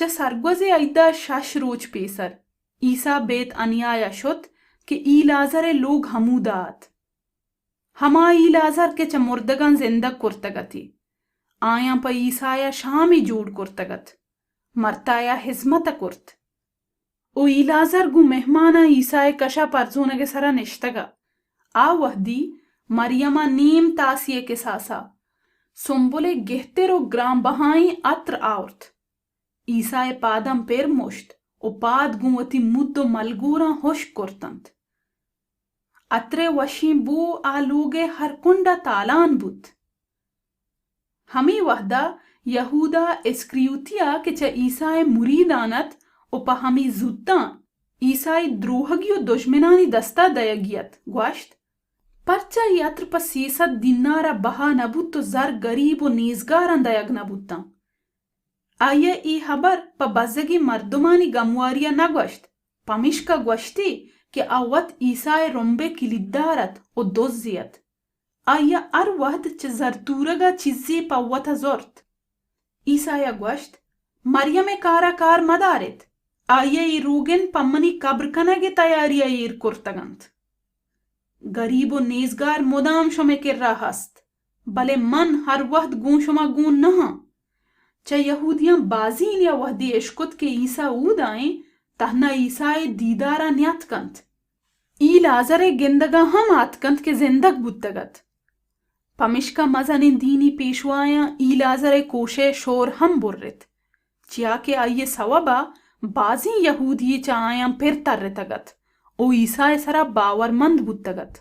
چا سرگوزے ایدہ شش روچ پیسر عیسیٰ بیت انیایا شد کہ ای لازر لوگ ہمودات ہما ای لازر کے چا مردگان زندہ کرتگتی آیاں پا عیسیٰ شامی جوڑ کرتگت مرتایا حزمت کرت او ای لازر گو مہمانا عیسیٰ کشا پرزونگ سرا نشتگا آ وحدی مریمہ نیم تاسیے کے ساسا سنبولے گہتر و گرام بہائیں عطر آورت عیسیٰ پادم پیر مشت او پاد گوتی مد و ملگوراں ہوش کرتند عطر وشیں بو آلوگے ہر کنڈا تالان بود ہمی وحدہ یہودا اسکریوتیا کہ چا عیسیٰ مریدانت او پا ہمی زودتاں عیسیٰ دروہگی و دشمنانی دستا دیگیت گوشت پرچا ای عطر پا 300 دینارا بہا نبود تو زر گریب و نیزگاران دیگ نبودتاں آیا ای خبر پا بزگی مردمانی گمواریا نگوشت پمیشکا گوشتی کہ آوت عیسیٰ رنبے کلیدارت و دوزیت آیا ار وحد چه زرتورگا چیزی پا وطا زورت عیسیٰ گوشت مریم کارا کار مدارت آیا ای روگن پمنی قبر کنگ تیاری ایر کرتگند گریب و نیزگار مدام شمے کر رہا ہست بلے من ہر وقت گون شما گون نہاں چا یہودیاں بازین یا وحدی اشکت کے عیسیٰ اود آئیں تہنا عیسیٰ دیدارا نیت کنت ای لازر گندگا ہم آت کنت کے زندگ بودتگت پمشکا مزنین دینی پیشوایاں ای لازر کوشے شور ہم بررت چیا کہ آئیے سوابا بازی یہودی چا آیاں پھر تر تگت او عیسیٰ سرا باور مند بودتگت